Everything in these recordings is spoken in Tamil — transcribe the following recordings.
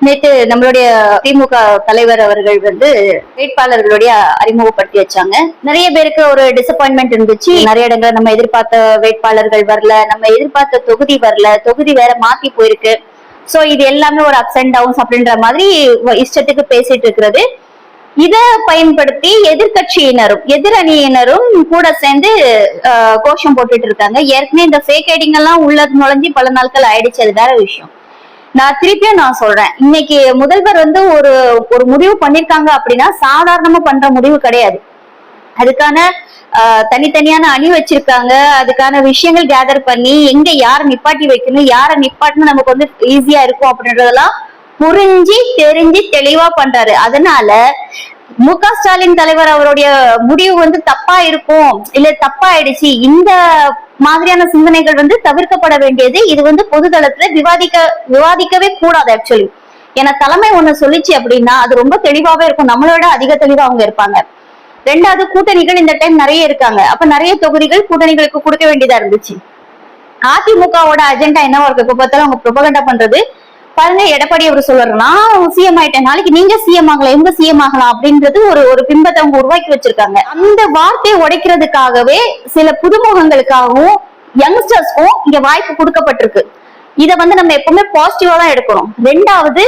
நேற்று நம்மளுடைய திமுக தலைவர் அவர்கள் வேட்பாளர்களுடைய அறிமுகப்படுத்தி வச்சாங்க. நிறைய பேருக்கு ஒரு டிசப்பாயின்மெண்ட் இருந்துச்சு. நிறைய இடங்கள் நம்ம எதிர்பார்த்த வேட்பாளர்கள் வரல, நம்ம எதிர்பார்த்த தொகுதி வரல, தொகுதி வேற மாத்தி போயிருக்கு. சோ இது எல்லாமே ஒரு அப்ஸ் அண்ட் டவுன்ஸ் அப்படின்ற மாதிரி இஷ்டத்துக்கு பேசிட்டு இருக்கிறது. இத பயன்படுத்தி எதிர்கட்சியினரும் எதிரணியினரும் கூட சேர்ந்து கோஷம் போட்டுட்டு இருக்காங்க. ஏற்கனவே இந்த ஃபேக் ஐடிங் எல்லாம் உள்ள நுழைஞ்சி பல நாட்கள் ஆயிடுச்சு, அது வேற விஷயம். நான் திருப்பியும் சொல்றேன், இன்னைக்கு முதல்வர் ஒரு முடிவு பண்ணிருக்காங்க அப்படின்னா சாதாரணமா பண்ற முடிவு கிடையாது. அதுக்கான தனித்தனியான அணி வச்சிருக்காங்க. அதுக்கான விஷயங்கள் கேதர் பண்ணி எங்க யார நிப்பாட்டி வைக்கணும், யார நிப்பாட்டினா நமக்கு ஈஸியா இருக்கும் அப்படின்றதெல்லாம் புரிஞ்சு தெரிஞ்சு தெளிவா பண்றாரு. அதனால மு.க. ஸ்டாலின் தலைவர் அவருடைய முடிவு தப்பா இருக்கும், இல்ல தப்பா ஆயிடுச்சு, இந்த மாதிரியான சிந்தனைகள் தவிர்க்கப்பட வேண்டியது. இது பொதுதளத்துல விவாதிக்கவே கூடாது ஆக்சுவலி. ஏன்னா தலைமை ஒண்ணு சொல்லிச்சு அப்படின்னா அது ரொம்ப தெளிவாவே இருக்கும், நம்மளோட அதிக தெளிவா அவங்க இருப்பாங்க. ரெண்டாவது, கூட்டணிகள் இந்த டைம் நிறைய இருக்காங்க. அப்ப நிறைய தொகுதிகள் கூட்டணிகளுக்கு கொடுக்க வேண்டியதா இருந்துச்சு. அதிமுகவோட அஜெண்டா என்னவா இருக்கு? இப்ப பார்த்தாலும் அவங்க ப்ரொபகண்டா பண்றது பாருங்க. எடப்பாடி அவர் சொல்றாருன்னா சிஎம் ஆயிட்டேன், நாளைக்கு நீங்க சிஎம் ஆகலாம், எங்க சிஎம் ஆகலாம் அப்படின்றது ஒரு பிம்பத்தை அவங்க உருவாக்கி வச்சிருக்காங்க. அந்த வார்த்தையை உடைக்கிறதுக்காகவே சில புதுமுகங்களுக்காகவும் யங்ஸ்டர்ஸ்க்கும் இங்க வாய்ப்பு கொடுக்கப்பட்டிருக்கு. இத நம்ம எப்பவுமே பாசிட்டிவா தான் எடுக்கணும். ரெண்டாவது,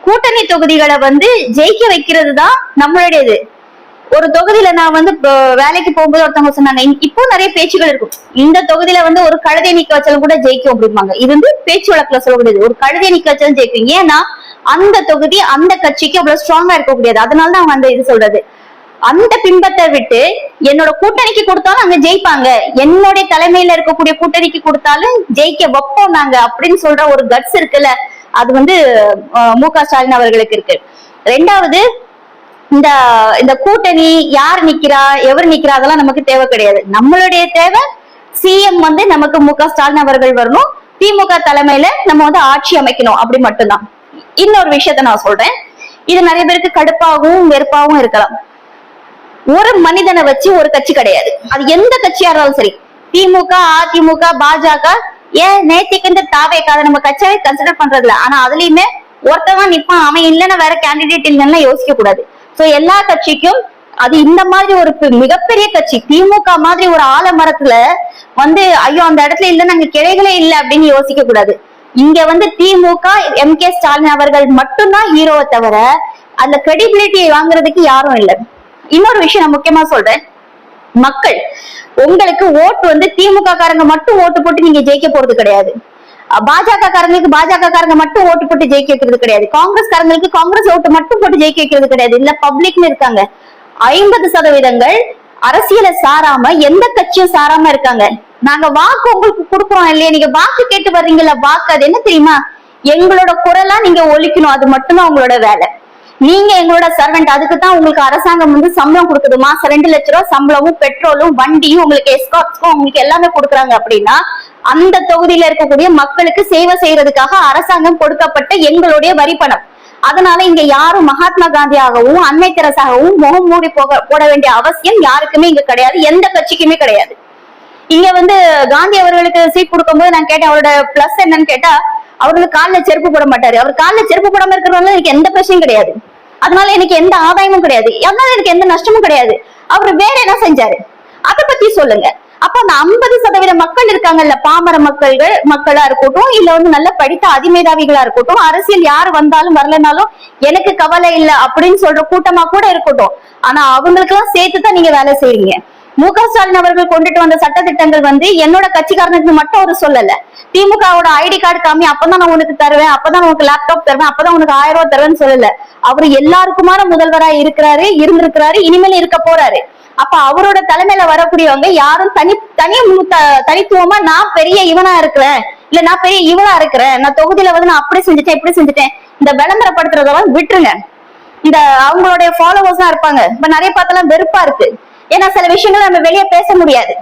கூட்டணி தொகுதிகளை ஜெயிக்க வைக்கிறது தான் நம்மளுடையது. ஒரு தொகுதியில நான் வேலைக்கு போகும்போது ஒருத்தவங்க சொன்னாங்க, இப்போ நிறைய பேச்சுகள் இருக்கும், இந்த தொகுதியில ஒரு கழுதை நிக்க வச்சாலும் கூட ஜெயிக்கும் அப்படிம்பாங்க. இது பேச்சு வழக்குல சொல்லக்கூடியது. ஒரு கழுதை நிக்க வச்சாலும் ஜெயிக்கும். ஏன்னா அந்த தொகுதி அந்த கட்சிக்கு அவ்வளவு ஸ்ட்ராங்கா இருக்கக்கூடியது. அதனாலதான் அவங்க இது சொல்றது. அந்த பிம்பத்தை விட்டு என்னோட கூட்டணிக்கு கொடுத்தாலும் அங்க ஜெயிப்பாங்க, என்னுடைய தலைமையில இருக்கக்கூடிய கூட்டணிக்கு கொடுத்தாலும் ஜெயிக்க வைப்போம் நாங்க அப்படின்னு சொல்ற ஒரு கட்ஸ் இருக்குல்ல, அது மு.க. ஸ்டாலின் அவர்களுக்கு இருக்கு. ரெண்டாவது, இந்த கூட்டணி யார் நிக்கிறா எவர் நிக்கிறா அதெல்லாம் நமக்கு தேவை கிடையாது. நம்மளுடைய தேவை சிஎம் நமக்கு மு.க. ஸ்டாலின் அவர்கள் வரணும், திமுக தலைமையில நம்ம ஆட்சி அமைக்கணும், அப்படி மட்டும்தான். இன்னொரு விஷயத்த நான் சொல்றேன், இது நிறைய பேருக்கு கடுப்பாகவும் வெறுப்பாகவும் இருக்கலாம். ஒரு மனிதனை வச்சு ஒரு கட்சி கிடையாது. அது எந்த கட்சியா இருந்தாலும் சரி, திமுக, அதிமுக, பாஜக, ஏன் நேத்திக்கு தாவேக்காத நம்ம கட்சியாவே கன்சிடர் பண்றது இல்ல. ஆனா அதுலயுமே ஒருத்தவன் நிப்பான், அவன் இல்லைன்னா வேற கேண்டிடேட் இல்லைன்னா யோசிக்க கூடாது. சோ எல்லா கட்சிக்கும் அது இந்த மாதிரி ஒரு மிகப்பெரிய கட்சி திமுக மாதிரி ஒரு ஆலமரத்துல ஐயோ அந்த இடத்துல இல்ல நாங்க கிளைகளே இல்லை அப்படின்னு யோசிக்க கூடாது. இங்க திமுக எம்.கே. ஸ்டாலின் அவர்கள் மட்டும்தான் ஹீரோவை தவிர அந்த கிரெடிபிலிட்டியை வாங்குறதுக்கு யாரும் இல்லை. இன்னொரு விஷயம் நான் முக்கியமா சொல்றேன், மக்கள் உங்களுக்கு ஓட்டு திமுக காரங்க மட்டும் ஓட்டு போட்டு நீங்க ஜெயிக்க போறது கிடையாது. பாஜக காரங்களுக்கு பாஜக காரங்க மட்டும் ஓட்டு போட்டு ஜெயிக்க வைக்கிறது கிடையாது. காங்கிரஸ் காரங்களுக்கு காங்கிரஸ் ஓட்டு மட்டும் போட்டு ஜெயிக்க வைக்கிறது கிடையாது. இல்ல பப்ளிக்னு இருக்காங்க. 50% அரசியலை சாராம எந்த கட்சியும் சாராம இருக்காங்க. நாங்க வாக்கு உங்களுக்கு கொடுக்குறோம் இல்லையா, நீங்க வாக்கு கேட்டு வர்றீங்கல்ல, வாக்கு அது என்ன தெரியுமா? எங்களோட குரலா நீங்க ஒழிக்கணும், அது மட்டும்தான் உங்களோட வேலை. நீங்க எங்களோட சர்வெண்ட். அதுக்குதான் உங்களுக்கு அரசாங்கம் சம்பளம் கொடுக்குது. மாசம் 2 லட்சம் ரூபாய் சம்பளமும் பெட்ரோலும் வண்டியும் உங்களுக்கு எஸ்கார்ட்ஸ்க்கும் உங்களுக்கு எல்லாமே கொடுக்குறாங்க. அப்படின்னா அந்த தொகுதியில இருக்கக்கூடிய மக்களுக்கு சேவை செய்யறதுக்காக அரசாங்கம் கொடுக்கப்பட்ட எங்களுடைய வரி பணம். அதனால இங்க யாரும் மகாத்மா காந்தியாகவும் அன்னை தெரசாகவும் முகம் மூடி போட வேண்டிய அவசியம் யாருக்குமே இங்க கிடையாது, எந்த கட்சிக்குமே கிடையாது. இங்க காந்தி அவர்களுக்கு சீட் கொடுக்கும் போது நான் கேட்டேன், அவரோட பிளஸ் என்னன்னு கேட்டா, அவர்களுக்கு காலில் செருப்பு போட மாட்டாரு. அவர் காலில் செருப்பு போடாம இருக்கிறவங்க எனக்கு எந்த பிரச்சனையும் கிடையாது. அதனால எனக்கு எந்த ஆதாயமும் கிடையாது, அதனால எனக்கு எந்த நஷ்டமும் கிடையாது. அவர் வேற என்ன செஞ்சாரு அதை பத்தி சொல்லுங்க. அப்ப அந்த 50% மக்கள் இருக்காங்கல்ல, பாமர மக்களா இருக்கட்டும், இல்ல நல்ல படித்த அதிமேதாவிகளா இருக்கட்டும், அரசியல் யாரு வந்தாலும் வரலனாலும் எனக்கு கவலை இல்லை அப்படின்னு சொல்ற கூட்டமா கூட இருக்கட்டும், ஆனா அவங்களுக்கு எல்லாம் சேர்த்துதான் நீங்க வேலை செய்றீங்க. மு.க. ஸ்டாலின் அவர்கள் கொண்டுட்டு வந்த சட்டத்திட்டங்கள் என்னோட கட்சிக்காரனுக்கு மட்டும் அவர் சொல்லல. திமுகவோட ஐடி கார்டு காமி, அப்பதான் நான் உனக்கு தருவேன், அப்பதான் உனக்கு லேப்டாப் தருவேன், அப்பதான் உனக்கு 1000 ரூபாய் தருவேன்னு சொல்லல. அவரு எல்லாருக்குமான முதல்வரா இருந்திருக்கிறாரு, இனிமேல் இருக்க போறாரு. அப்ப அவரோட தலைமையில வரக்கூடியவங்க யாரும் தனித்துவமா நான் பெரிய இவனா இருக்கிறேன், இல்ல நான் பெரிய இவனா இருக்கிறேன், நான் தொகுதியில நான் அப்படி செஞ்சுட்டேன் இப்படி செஞ்சுட்டேன், இந்த விளம்பரப்படுத்துறதெல்லாம் விட்டுருங்க. இந்த அவங்களுடைய ஃபாலோவர்ஸ் தான் இருப்பாங்க. இப்ப நிறைய பார்த்தெல்லாம் வெறுப்பா இருக்கு. ஏன்னா சில விஷயங்களை நம்ம வெளியே பேச முடியாது.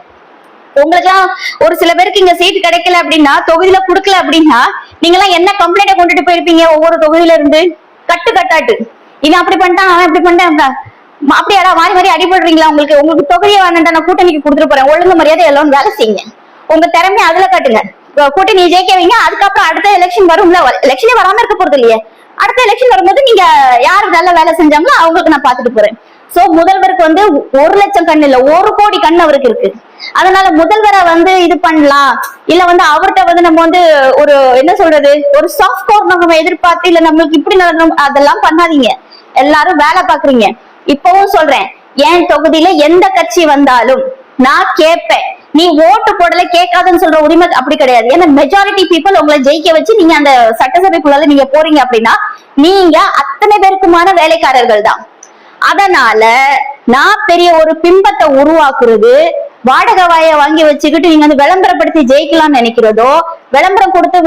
உங்களுக்கு எல்லாம் ஒரு சில பேருக்கு இங்க சீட் கிடைக்கல அப்படின்னா, தொகுதியில குடுக்கல அப்படின்னா, நீங்க எல்லாம் என்ன கம்ப்ளைண்ட கொண்டுட்டு போயிருப்பீங்க ஒவ்வொரு தொகுதியில இருந்து? கட்டாட்டு இவன் அப்படி பண்ணிட்டான், அவன் இப்படி பண்ணிட்டான், அப்படியாடா மாறி மாறி அடிபடுறீங்களா? உங்களுக்கு தொகுதியை வேண்டாம், நான் கூட்டணிக்கு கொடுத்துட்டு போறேன், ஒழுங்கு மரியாதை எல்லாம் வேலை செய்யுங்க, உங்க திறமையை அதுல காட்டுங்க, கூட்டணி ஜெயிக்க வைங்க. அதுக்கப்புறம் அடுத்த எலெக்ஷன் வரும்ல, எலெக்ஷனே வராம இருக்க போறது இல்லையே, அடுத்த எலெக்ஷன் வரும்போது நீங்க யாரு நல்ல வேலை செஞ்சாங்களோ அவங்களுக்கு நான் பாத்துட்டு போறேன். சோ முதல்வருக்கு வந்து 1,00,000 கண் இல்ல 1,00,00,000 கண் அவருக்கு இருக்கு. அதனால முதல்வரை வந்து இது பண்ணலாம், இல்ல வந்து அவர்கிட்ட வந்து நம்ம வந்து ஒரு என்ன சொல்றது, ஒரு சாஃப்ட் கார்னர் நம்ம எதிர்பார்த்து இல்ல நம்மளுக்கு இப்படி நடக்கணும் அதெல்லாம் பண்ணாதீங்க. எல்லாரும் வேலை பாக்குறீங்க. இப்பவும் சொல்றேன், என் தொகுதியில எந்த கட்சி வந்தாலும் நான் கேட்பேன். நீ ஓட்டு போடல கேட்காதுன்னு சொல்ற உரிமை அப்படி கிடையாது. ஏன்னா மெஜாரிட்டி பீப்புள் உங்களை ஜெயிக்க வச்சு நீங்க அந்த சட்டசபைக்குள்ள நீங்க போறீங்க அப்படின்னா நீங்க அத்தனை பேருக்குமான வேலைக்காரர்கள் தான். அதனால நான் பெரிய ஒரு பிம்பத்தை உருவாக்குறது, வாடகை வாயை வாங்கி வச்சுக்கிட்டு நீங்க வந்து விளம்பரப்படுத்தி ஜெயிக்கலாம்னு நினைக்கிறதோ, விளம்பரம் கொடுத்து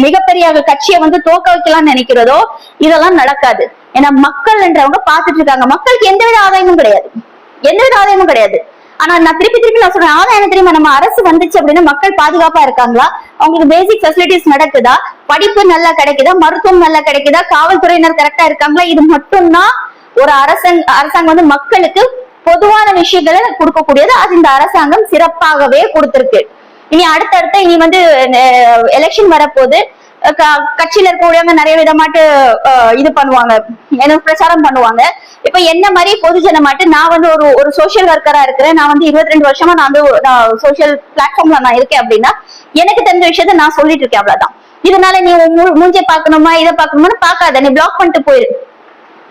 மிகப்பெரிய கட்சியை வந்து தோக்க வைக்கலாம்னு நினைக்கிறதோ இதெல்லாம் நடக்காது. ஏன்னா மக்கள் என்றவங்க பாத்துட்டு இருக்காங்க. மக்களுக்கு எந்தவித ஆதாயமும் கிடையாது, எந்தவித ஆதாயமும் கிடையாது. ஆனா நான் திருப்பி நான் சொல்றேன், ஆதாயம் தெரியுமா, நம்ம அரசு வந்துச்சு அப்படின்னா மக்கள் பாதுகாப்பா இருக்காங்களா, அவங்களுக்கு பேசிக் ஃபெசிலிட்டிஸ் நடக்குதா, படிப்பு நல்லா கிடைக்குதா, மருத்துவம் நல்லா கிடைக்குதா, காவல்துறையினர் கரெக்டா இருக்காங்களா, இது மட்டும்தான் ஒரு அரசாங்கம் வந்து மக்களுக்கு பொதுவான விஷயங்களை கொடுக்கக்கூடியது. அது இந்த அரசாங்கம் சிறப்பாகவே கொடுத்திருக்கு. இனி அடுத்தடுத்து இனி வந்து எலெக்ஷன் வரப்போது கட்சியில இருக்கக்கூடியவங்க நிறைய விதமாட்டு இது பண்ணுவாங்க, பிரச்சாரம் பண்ணுவாங்க. இப்ப என்ன மாதிரி பொதுஜன மாட்டு நான் வந்து ஒரு சோசியல் ஒர்க்கரா இருக்கிறேன். நான் வந்து 22 வருஷமா நான் வந்து சோசியல் பிளாட்ஃபார்ம்ல நான் இருக்கேன் அப்படின்னா எனக்கு தெரிஞ்ச விஷயத்த நான் சொல்லிட்டு இருக்கேன், அவ்வளவுதான். இதனால நீ மூஞ்சை பாக்கணுமா இதை பாக்கணுமான்னு பாக்காத, நீ பிளாக் பண்ணிட்டு போயிரு.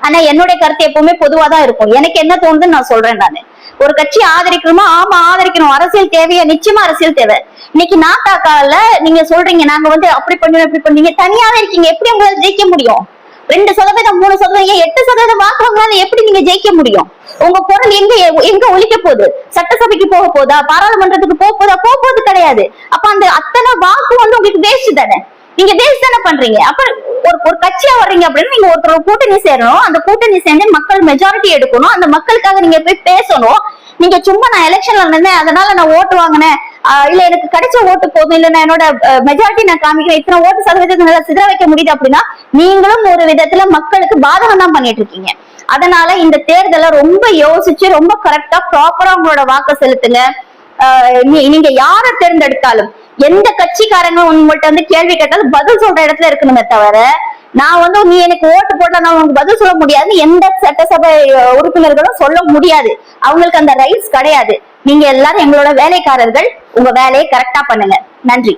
ஆனா என்னுடைய கருத்து எப்பவுமே பொதுவாதான் இருக்கும். எனக்கு என்ன தோணுதுன்னு நான் சொல்றேன். நானு ஒரு கட்சி ஆதரிக்கணுமா, ஆமா ஆதரிக்கணும். அரசியல் தேவையா, நிச்சயமா அரசியல் தேவை. இன்னைக்கு நாட்டாக்கால நீங்க சொல்றீங்க நாங்க வந்து அப்படி பண்ணுவோம் இப்படி பண்ணீங்க, தனியாவே இருக்கீங்க, எப்படி உங்களால ஜெயிக்க முடியும்? 2%, 3%, 8% வாக்குறவங்களால எப்படி நீங்க ஜெயிக்க முடியும்? உங்க குரல் எங்க ஒழிக்க போகுது? சட்டசபைக்கு போக போதா, பாராளுமன்றத்துக்கு போக போகுது கிடையாது. அப்ப அந்த அத்தனை வாக்கு வந்து உங்களுக்கு வேஸ்ட் தானே, நீங்க வேஸ்ட் தானே பண்றீங்க. அப்ப ஒரு கட்சியா வர்றீங்க அப்படின்னா நீங்க ஒருத்தர் கூட்டணி சேரணும், அந்த கூட்டணி சேர்ந்து மக்கள் மெஜாரிட்டி எடுக்கணும், அந்த மக்களுக்காக நீங்க போய் பேசணும். நீங்க சும்மா நான் எலெக்ஷன்ல இருந்தேன் அதனால நான் ஓட்டு வாங்கினேன், இல்ல எனக்கு கிடைச்ச ஓட்டு போதும், இல்ல நான் என்னோட மெஜாரிட்டி நான் காமிக்கிறேன், இத்தனை ஓட்டு சதவீதத்தை சிதற வைக்க முடியுது அப்படின்னா நீங்களும் ஒரு விதத்துல மக்களுக்கு பாதகம் தான் பண்ணிட்டு இருக்கீங்க. அதனால இந்த தேர்தலை ரொம்ப யோசிச்சு ரொம்ப கரெக்டா ப்ராப்பரா உங்களோட வாக்கு செலுத்துங்க. நீங்க யாரை தேர்ந்தெடுத்தாலும் எந்த கட்சிக்காரங்க உங்கள்கிட்ட வந்து கேள்வி கேட்டாலும் பதில் சொல்ற இடத்துல இருக்கணுமே தவிர நான் வந்து நீ எனக்கு ஓட்டு போட்டா நான் உங்களுக்கு பதில் சொல்ல முடியாது, எந்த சட்டசபை உறுப்பினர்களும் சொல்ல முடியாது. அவங்களுக்கு அந்த ரைட்ஸ் கிடையாது. நீங்க எல்லாரும் எங்களோட வேலைக்காரர்கள், உங்க வேலையை கரெக்டா பண்ணுங்க. நன்றி.